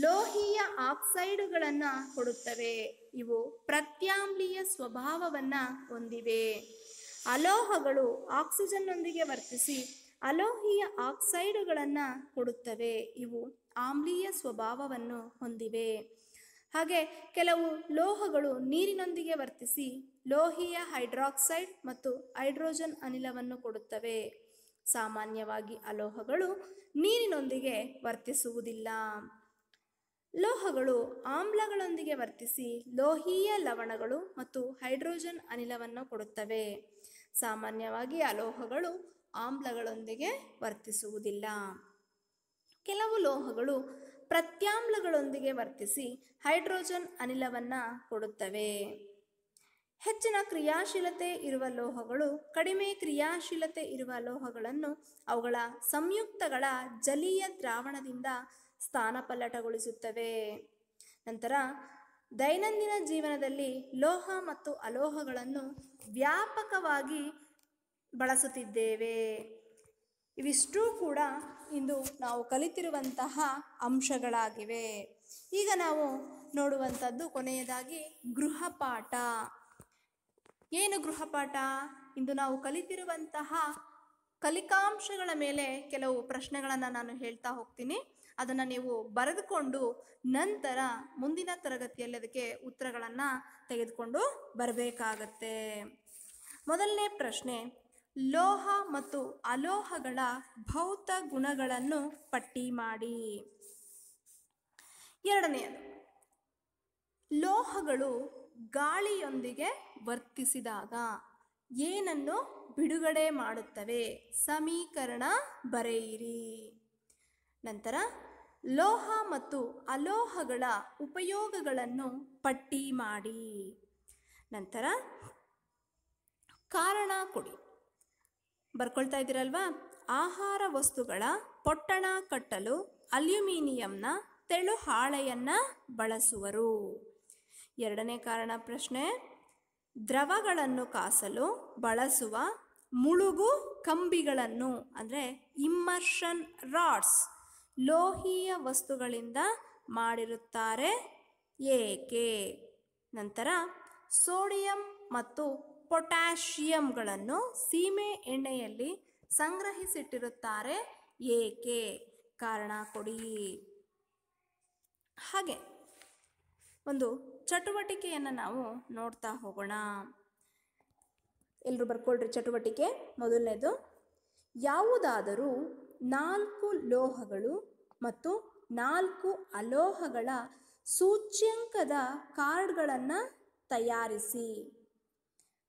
ಲೋಹೀಯ ಆಕ್ಸೈಡುಗಳನ್ನು ಕೊಡುತ್ತವೆ. ಇವು ಪ್ರತ್ಯಾಮ್ಲೀಯ ಸ್ವಭಾವವನ್ನು ಹೊಂದಿವೆ. ಅಲೋಹಗಳು ಆಕ್ಸಿಜನ್ನೊಂದಿಗೆ ವರ್ತಿಸಿ ಅಲೋಹೀಯ ಆಕ್ಸೈಡುಗಳನ್ನು ಕೊಡುತ್ತವೆ. ಇವು ಆಮ್ಲೀಯ ಸ್ವಭಾವವನ್ನು ಹೊಂದಿವೆ. ಹಾಗೆ ಕೆಲವು ಲೋಹಗಳು ನೀರಿನೊಂದಿಗೆ ವರ್ತಿಸಿ ಲೋಹೀಯ ಹೈಡ್ರಾಕ್ಸೈಡ್ ಮತ್ತು ಹೈಡ್ರೋಜನ್ ಅನಿಲವನ್ನು ಕೊಡುತ್ತವೆ. ಸಾಮಾನ್ಯವಾಗಿ ಅಲೋಹಗಳು ನೀರಿನೊಂದಿಗೆ ವರ್ತಿಸುವುದಿಲ್ಲ. ಲೋಹಗಳು ಆಮ್ಲಗಳೊಂದಿಗೆ ವರ್ತಿಸಿ ಲೋಹೀಯ ಲವಣಗಳು ಮತ್ತು ಹೈಡ್ರೋಜನ್ ಅನಿಲವನ್ನು ಕೊಡುತ್ತವೆ. ಸಾಮಾನ್ಯವಾಗಿ ಅಲೋಹಗಳು ಆಮ್ಲಗಳೊಂದಿಗೆ ವರ್ತಿಸುವುದಿಲ್ಲ. ಕೆಲವು ಲೋಹಗಳು ಪ್ರತ್ಯಾಮ್ಲಗಳೊಂದಿಗೆ ವರ್ತಿಸಿ ಹೈಡ್ರೋಜನ್ ಅನಿಲವನ್ನು ಕೊಡುತ್ತವೆ. ಹೆಚ್ಚಿನ ಕ್ರಿಯಾಶೀಲತೆ ಇರುವ ಲೋಹಗಳು ಕಡಿಮೆ ಕ್ರಿಯಾಶೀಲತೆ ಇರುವ ಲೋಹಗಳನ್ನು ಅವುಗಳ ಸಂಯುಕ್ತಗಳ ಜಲೀಯ ದ್ರಾವಣದಿಂದ ಸ್ಥಾನಪಲ್ಲಟಗೊಳಿಸುತ್ತವೆ. ನಂತರ ದೈನಂದಿನ ಜೀವನದಲ್ಲಿ ಲೋಹ ಮತ್ತು ಅಲೋಹಗಳನ್ನು ವ್ಯಾಪಕವಾಗಿ ಬಳಸುತ್ತಿದ್ದೇವೆ. ಇವಿಷ್ಟೂ ಕೂಡ ಇಂದು ನಾವು ಕಲಿತಿರುವಂತಹ ಅಂಶಗಳಾಗಿವೆ. ಈಗ ನಾವು ನೋಡುವಂಥದ್ದು ಕೊನೆಯದಾಗಿ ಗೃಹಪಾಠ. ಏನು ಗೃಹಪಾಠ? ಇಂದು ನಾವು ಕಲಿತಿರುವಂತಹ ಕಲಿಕಾಂಶಗಳ ಮೇಲೆ ಕೆಲವು ಪ್ರಶ್ನೆಗಳನ್ನು ನಾನು ಹೇಳ್ತಾ ಹೋಗ್ತೀನಿ. ಅದನ್ನು ನೀವು ಬರೆದುಕೊಂಡು ನಂತರ ಮುಂದಿನ ತರಗತಿಯಲ್ಲಿ ಅದಕ್ಕೆ ಉತ್ತರಗಳನ್ನು ತೆಗೆದುಕೊಂಡು ಬರಬೇಕಾಗತ್ತೆ. ಮೊದಲನೇ ಪ್ರಶ್ನೆ, ಲೋಹ ಮತ್ತು ಅಲೋಹಗಳ ಭೌತ ಗುಣಗಳನ್ನು ಪಟ್ಟಿ ಮಾಡಿ. ಎರಡನೆಯದು, ಲೋಹಗಳು ಗಾಳಿಯೊಂದಿಗೆ ವರ್ತಿಸಿದಾಗ ಏನನ್ನು ಬಿಡುಗಡೆ ಮಾಡುತ್ತವೆ? ಸಮೀಕರಣ ಬರೆಯಿರಿ. ನಂತರ ಲೋಹ ಮತ್ತು ಅಲೋಹಗಳ ಉಪಯೋಗಗಳನ್ನು ಪಟ್ಟಿ ಮಾಡಿ. ನಂತರ ಕಾರಣ ಕೊಡಿ. ಬರ್ಕೊಳ್ತಾ ಇದ್ದೀರಲ್ವಾ? ಆಹಾರ ವಸ್ತುಗಳ ಪೊಟ್ಟಣ ಕಟ್ಟಲು ಅಲ್ಯೂಮಿನಿಯಂನ ತೆಳು ಹಾಳೆಯನ್ನು ಬಳಸುವರು. ಎರಡನೇ ಕಾರಣ ಪ್ರಶ್ನೆ, ದ್ರವಗಳನ್ನು ಕಾಸಲು ಬಳಸುವ ಮುಳುಗು ಕಂಬಿಗಳನ್ನು ಅಂದರೆ ಇಮ್ಮರ್ಷನ್ ರಾಡ್ಸ್ ಲೋಹೀಯ ವಸ್ತುಗಳಿಂದ ಮಾಡಿರುತ್ತಾರೆ, ಏಕೆ? ನಂತರ ಸೋಡಿಯಂ ಮತ್ತು ಪೊಟ್ಯಾಷಿಯಂಗಳನ್ನು ಸೀಮೆ ಎಣ್ಣೆಯಲ್ಲಿ ಸಂಗ್ರಹಿಸಿಟ್ಟಿರುತ್ತಾರೆ, ಏಕೆ? ಕಾರಣ ಕೊಡಿ. ಹಾಗೆ ಒಂದು ಚಟುವಟಿಕೆಯನ್ನು ನಾವು ನೋಡ್ತಾ ಹೋಗೋಣ. ಎಲ್ಲರೂ ಬರ್ಕೊಳ್ರಿ ಚಟುವಟಿಕೆ. ಮೊದಲನೇದು, ಯಾವುದಾದರೂ 4 ಲೋಹಗಳು ಮತ್ತು 4 ಅಲೋಹಗಳ ಸೂಚ್ಯಂಕದ ಕಾರ್ಡ್ಗಳನ್ನು ತಯಾರಿಸಿ.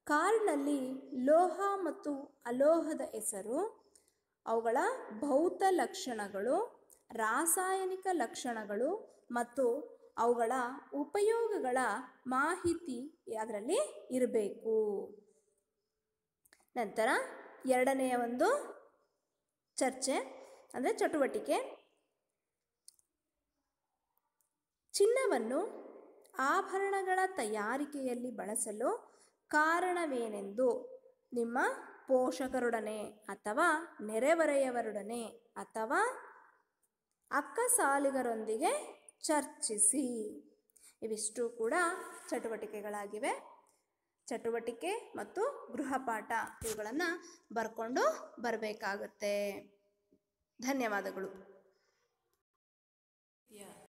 ಕಾರ್ಡ್ನಲ್ಲಿ ಲೋಹ ಮತ್ತು ಅಲೋಹದ ಹೆಸರು, ಅವುಗಳ ಭೌತ ಲಕ್ಷಣಗಳು, ರಾಸಾಯನಿಕ ಲಕ್ಷಣಗಳು ಮತ್ತು ಅವುಗಳ ಉಪಯೋಗಗಳ ಮಾಹಿತಿ ಅದರಲ್ಲಿ ಇರಬೇಕು. ನಂತರ ಎರಡನೆಯ ಒಂದು ಚರ್ಚೆ ಅಂದರೆ ಚಟುವಟಿಕೆ, ಚಿನ್ನವನ್ನು ಆಭರಣಗಳ ತಯಾರಿಕೆಯಲ್ಲಿ ಬಳಸಲು ಕಾರಣವೇನೆಂದು ನಿಮ್ಮ ಪೋಷಕರೊಡನೆ ಅಥವಾ ನೆರೆಹೊರೆಯವರೊಡನೆ ಅಥವಾ ಅಕ್ಕಸಾಲಿಗರೊಂದಿಗೆ ಚರ್ಚಿಸಿ. ಇವಿಷ್ಟು ಕೂಡ ಚಟುವಟಿಕೆಗಳಾಗಿವೆ. ಚಟುವಟಿಕೆ ಮತ್ತು ಗೃಹಪಾಠ ಇವುಗಳನ್ನು ಬರ್ಕೊಂಡು ಬರಬೇಕಾಗುತ್ತೆ. ಧನ್ಯವಾದಗಳು.